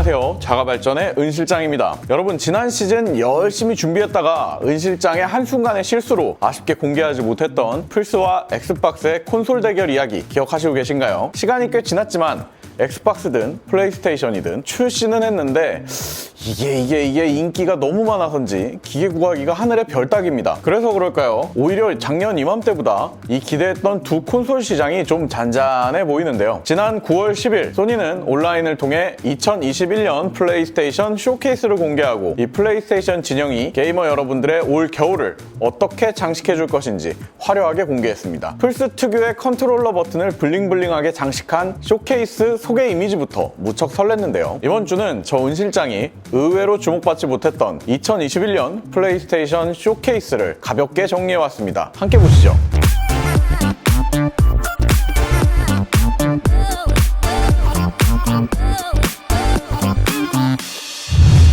안녕하세요. 자가발전의 은실장입니다. 여러분, 지난 시즌 열심히 준비했다가 은실장의 한순간의 실수로 아쉽게 공개하지 못했던 플스와 엑스박스의 콘솔 대결 이야기 기억하시고 계신가요? 시간이 꽤 지났지만 엑스박스든 플레이스테이션이든 출시는 했는데 이게 인기가 너무 많아서인지 기계 구하기가 하늘의 별 따기입니다. 그래서 그럴까요? 오히려 작년 이맘때보다 이 기대했던 두 콘솔 시장이 좀 잔잔해 보이는데요. 지난 9월 10일 소니는 온라인을 통해 2021년 플레이스테이션 쇼케이스를 공개하고 이 플레이스테이션 진영이 게이머 여러분들의 올 겨울을 어떻게 장식해 줄 것인지 화려하게 공개했습니다. 플스 특유의 컨트롤러 버튼을 블링블링하게 장식한 쇼케이스 소개 이미지부터 무척 설렜는데요. 이번 주는 저 은실장이 의외로 주목받지 못했던 2021년 플레이스테이션 쇼케이스를 가볍게 정리해왔습니다. 함께 보시죠.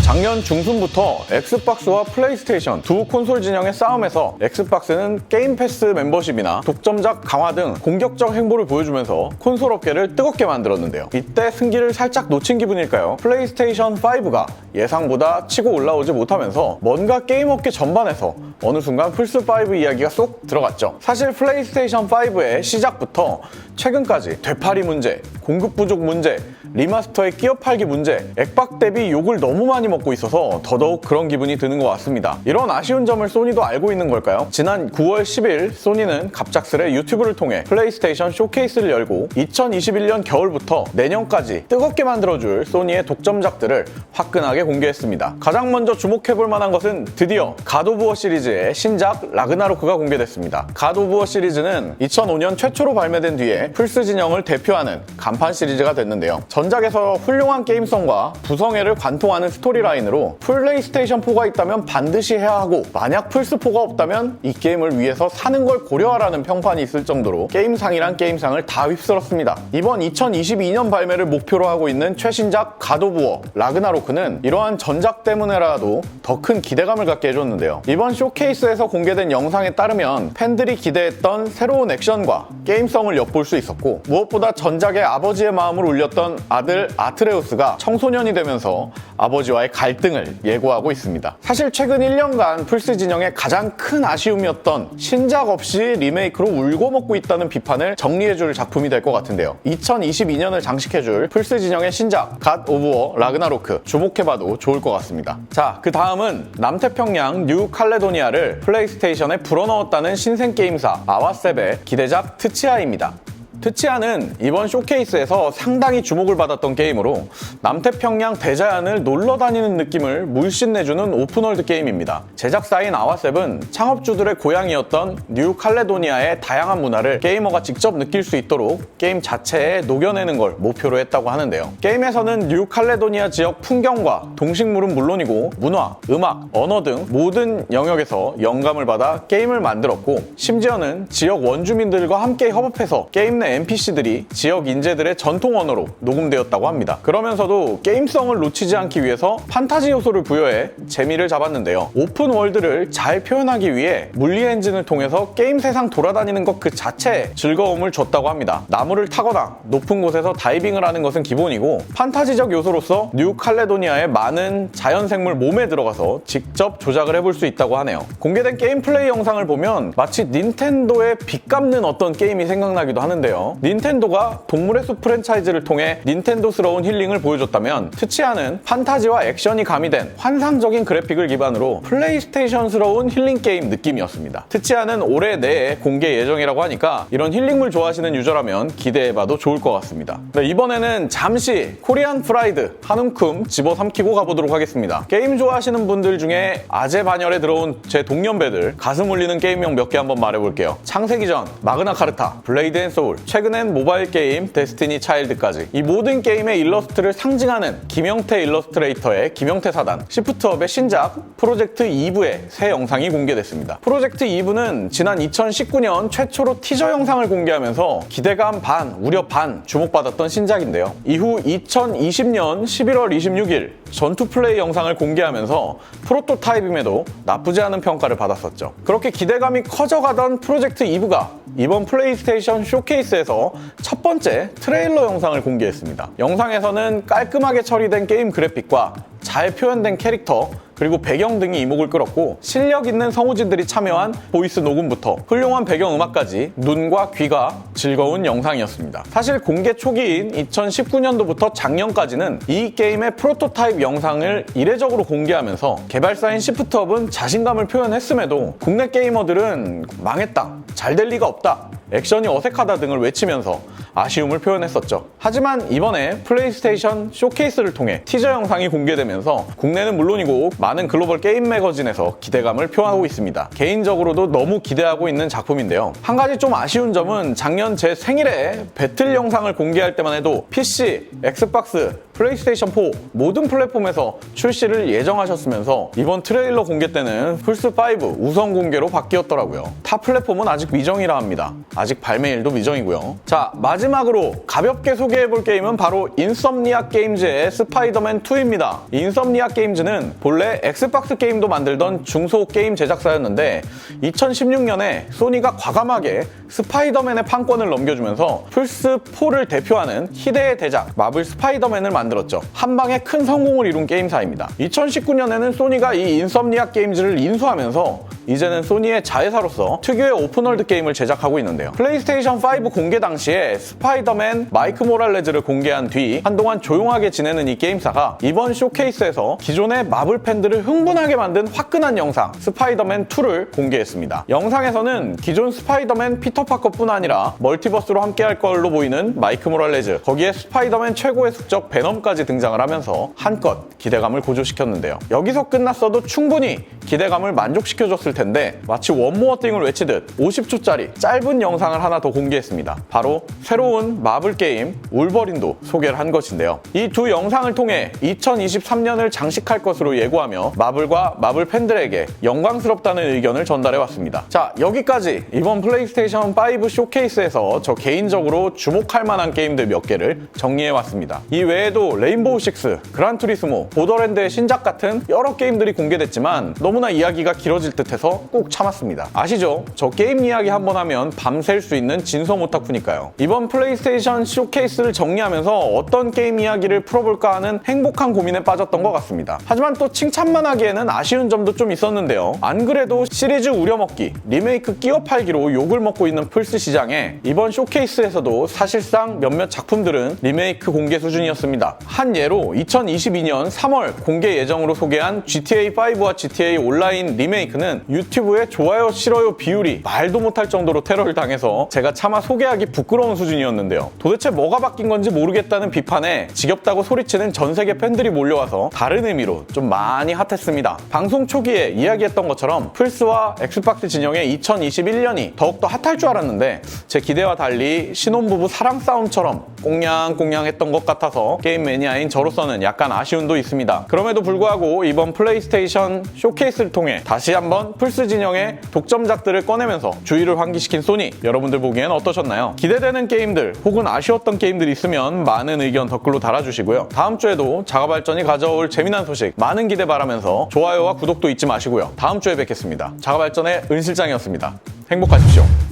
작년 중순부터 엑스박스와 플레이스테이션 두 콘솔 진영의 싸움에서 엑스박스는 게임 패스 멤버십이나 독점작 강화 등 공격적 행보를 보여주면서 콘솔 업계를 뜨겁게 만들었는데요. 이때 승기를 살짝 놓친 기분일까요? 플레이스테이션 5가 예상보다 치고 올라오지 못하면서 뭔가 게임 업계 전반에서 어느 순간 플스5 이야기가 쏙 들어갔죠. 사실 플레이스테이션 5의 시작부터 최근까지 되팔이 문제, 공급 부족 문제, 리마스터의 끼어 팔기 문제, 액박 대비 욕을 너무 많이 먹고 있어서 더더욱 그런 기분이 드는 것 같습니다. 이런 아쉬운 점을 소니도 알고 있는 걸까요? 지난 9월 10일 소니는 갑작스레 유튜브를 통해 플레이스테이션 쇼케이스를 열고 2021년 겨울부터 내년까지 뜨겁게 만들어줄 소니의 독점작들을 화끈하게 공개했습니다. 가장 먼저 주목해볼 만한 것은 드디어 갓 오브 워 시리즈의 신작 라그나로크가 공개됐습니다. 갓 오브 워 시리즈는 2005년 최초로 발매된 뒤에 플스 진영을 대표하는 간판 시리즈가 됐는데요. 전작에서 훌륭한 게임성과 부성애를 관통하는 스토리라인으로 플레이스테이션 4가 있다면 반드시 해야 하고, 만약 플스4가 없다면 이 게임을 위해서 사는 걸 고려하라는 평판이 있을 정도로 게임상이란 게임상을 다 휩쓸었습니다. 이번 2022년 발매를 목표로 하고 있는 최신작 갓 오브 워 라그나로크는 이러한 전작 때문에라도 더 큰 기대감을 갖게 해줬는데요. 이번 쇼케이스에서 공개된 영상에 따르면 팬들이 기대했던 새로운 액션과 게임성을 엿볼 수 있었고, 무엇보다 전작의 아버지의 마음을 울렸던 아들 아트레우스가 청소년이 되면서 아버지와의 갈등을 예고하고 있습니다. 사실 최근 1년간 플스 진영의 가장 큰 아쉬움이었던 신작 없이 리메이크로 울고 먹고 있다는 비판을 정리해줄 작품이 될 것 같은데요. 2022년을 장식해줄 플스 진영의 신작 갓 오브 워 라그나로크 주목해봐도 좋을 것 같습니다. 자, 그 다음은 남태평양 뉴 칼레도니아를 플레이스테이션에 불어넣었다는 신생 게임사 아와셉의 기대작 트치아입니다. 트치아는 이번 쇼케이스에서 상당히 주목을 받았던 게임으로 남태평양 대자연을 놀러 다니는 느낌을 물씬 내주는 오픈월드 게임입니다. 제작사인 아와셉은 창업주들의 고향이었던 뉴 칼레도니아의 다양한 문화를 게이머가 직접 느낄 수 있도록 게임 자체에 녹여내는 걸 목표로 했다고 하는데요. 게임에서는 뉴 칼레도니아 지역 풍경과 동식물은 물론이고 문화, 음악, 언어 등 모든 영역에서 영감을 받아 게임을 만들었고, 심지어는 지역 원주민들과 함께 협업해서 게임 내 NPC들이 지역 인재들의 전통 언어로 녹음되었다고 합니다. 그러면서도 게임성을 놓치지 않기 위해서 판타지 요소를 부여해 재미를 잡았는데요. 오픈월드를 잘 표현하기 위해 물리 엔진을 통해서 게임 세상 돌아다니는 것 그 자체에 즐거움을 줬다고 합니다. 나무를 타거나 높은 곳에서 다이빙을 하는 것은 기본이고, 판타지적 요소로서 뉴 칼레도니아의 많은 자연생물 몸에 들어가서 직접 조작을 해볼 수 있다고 하네요. 공개된 게임 플레이 영상을 보면 마치 닌텐도의 빚 갚는 어떤 게임이 생각나기도 하는데요. 닌텐도가 동물의 숲 프랜차이즈를 통해 닌텐도스러운 힐링을 보여줬다면, 트치아는 판타지와 액션이 가미된 환상적인 그래픽을 기반으로 플레이스테이션스러운 힐링 게임 느낌이었습니다. 트치아는 올해 내에 공개 예정이라고 하니까 이런 힐링물 좋아하시는 유저라면 기대해봐도 좋을 것 같습니다. 네, 이번에는 잠시 코리안 프라이드 한 움큼 집어삼키고 가보도록 하겠습니다. 게임 좋아하시는 분들 중에 아재 반열에 들어온 제 동년배들 가슴 울리는 게임명 몇 개 한번 말해볼게요. 창세기 전, 마그나 카르타, 블레이드 앤 소울, 최근엔 모바일 게임 데스티니 차일드까지 이 모든 게임의 일러스트를 상징하는 김영태 일러스트레이터의 김영태 사단, 시프트업의 신작 프로젝트 이브의 새 영상이 공개됐습니다. 프로젝트 이브는 지난 2019년 최초로 티저 영상을 공개하면서 기대감 반, 우려 반 주목받았던 신작인데요. 이후 2020년 11월 26일 전투 플레이 영상을 공개하면서 프로토타입임에도 나쁘지 않은 평가를 받았었죠. 그렇게 기대감이 커져가던 프로젝트 이브가 이번 플레이스테이션 쇼케이스 쇼케이스에서 첫 번째 트레일러 영상을 공개했습니다. 영상에서는 깔끔하게 처리된 게임 그래픽과 잘 표현된 캐릭터, 그리고 배경 등이 이목을 끌었고 실력 있는 성우진들이 참여한 보이스 녹음부터 훌륭한 배경음악까지 눈과 귀가 즐거운 영상이었습니다. 사실 공개 초기인 2019년도부터 작년까지는 이 게임의 프로토타입 영상을 이례적으로 공개하면서 개발사인 시프트업은 자신감을 표현했음에도 국내 게이머들은 망했다, 잘 될 리가 없다, 액션이 어색하다 등을 외치면서 아쉬움을 표현했었죠. 하지만 이번에 플레이스테이션 쇼케이스를 통해 티저 영상이 공개되면서 국내는 물론이고 많은 글로벌 게임 매거진에서 기대감을 표하고 있습니다. 개인적으로도 너무 기대하고 있는 작품인데요. 한 가지 좀 아쉬운 점은 작년 제 생일에 배틀 영상을 공개할 때만 해도 PC, 엑스박스, 플레이스테이션 4 모든 플랫폼에서 출시를 예정하셨으면서 이번 트레일러 공개 때는 플스5 우선 공개로 바뀌었더라고요. 타 플랫폼은 아직 미정이라 합니다. 아직 발매일도 미정이고요. 자, 마지막으로 가볍게 소개해볼 게임은 바로 인썸니악 게임즈의 스파이더맨 2입니다. 인썸니악 게임즈는 본래 엑스박스 게임도 만들던 중소 게임 제작사였는데 2016년에 소니가 과감하게 스파이더맨의 판권을 넘겨주면서 플스4를 대표하는 희대의 대작 마블 스파이더맨을 만들었죠. 한방에 큰 성공을 이룬 게임사입니다. 2019년에는 소니가 이 인썸니악 게임즈를 인수하면서 이제는 소니의 자회사로서 특유의 오픈월드 게임을 제작하고 있는데요. 플레이스테이션 5 공개 당시에 스파이더맨 마이크 모랄레즈를 공개한 뒤 한동안 조용하게 지내는 이 게임사가 이번 쇼케이스에서 기존의 마블 팬들을 흥분하게 만든 화끈한 영상 스파이더맨 2를 공개했습니다. 영상에서는 기존 스파이더맨 피터 파커뿐 아니라 멀티버스로 함께할 걸로 보이는 마이크 모랄레즈, 거기에 스파이더맨 최고의 숙적 베넘까지 등장을 하면서 한껏 기대감을 고조시켰는데요. 여기서 끝났어도 충분히 기대감을 만족시켜줬을 텐데 마치 원모어 띵을 외치듯 50초짜리 짧은 영상을 하나 더 공개했습니다. 바로 새로운 마블 게임 울버린도 소개를 한 것인데요. 이 두 영상을 통해 2023년을 장식할 것으로 예고하며 마블과 마블 팬들에게 영광스럽다는 의견을 전달해왔습니다. 자, 여기까지 이번 플레이스테이션 5 쇼케이스에서 저 개인적으로 주목할 만한 게임들 몇 개를 정리해왔습니다. 이 외에도 레인보우 식스, 그란투리스모, 보더랜드의 신작 같은 여러 게임들이 공개됐지만 너무나 이야기가 길어질 듯해서 꾹 참았습니다. 아시죠? 저 게임 이야기 한번 하면 밤샐 수 있는 진성 오타쿠니까요. 이번 플레이스테이션 쇼케이스를 정리하면서 어떤 게임 이야기를 풀어볼까 하는 행복한 고민에 빠졌던 것 같습니다. 하지만 또 칭찬만 하기에는 아쉬운 점도 좀 있었는데요. 안 그래도 시리즈 우려먹기, 리메이크 끼워 팔기로 욕을 먹고 있는 플스 시장에 이번 쇼케이스에서도 사실상 몇몇 작품들은 리메이크 공개 수준이었습니다. 한 예로 2022년 3월 공개 예정으로 소개한 GTA5와 GTA 온라인 리메이크는 유튜브에 좋아요 싫어요 비율이 말도 못할 정도로 테러를 당해서 제가 차마 소개하기 부끄러운 수준이었는데요. 도대체 뭐가 바뀐 건지 모르겠다는 비판에 지겹다고 소리치는 전 세계 팬들이 몰려와서 다른 의미로 좀 많이 핫했습니다. 방송 초기에 이야기했던 것처럼 플스와 엑스박스 진영의 2021년이 더욱더 핫할 줄 알았는데 제 기대와 달리 신혼부부 사랑 싸움처럼 꽁냥꽁냥했던 것 같아서 게임 매니아인 저로서는 약간 아쉬움도 있습니다. 그럼에도 불구하고 이번 플레이스테이션 쇼케이스를 통해 다시 한번 플스 진영의 독점작들을 꺼내면서 주의를 환기시킨 소니, 여러분들 보기엔 어떠셨나요? 기대되는 게임들 혹은 아쉬웠던 게임들이 있으면 많은 의견 댓글로 달아주시고요. 다음 주에도 자가발전이 가져올 재미난 소식 많은 기대 바라면서 좋아요와 구독도 잊지 마시고요. 다음 주에 뵙겠습니다. 자가발전의 은실장이었습니다. 행복하십시오.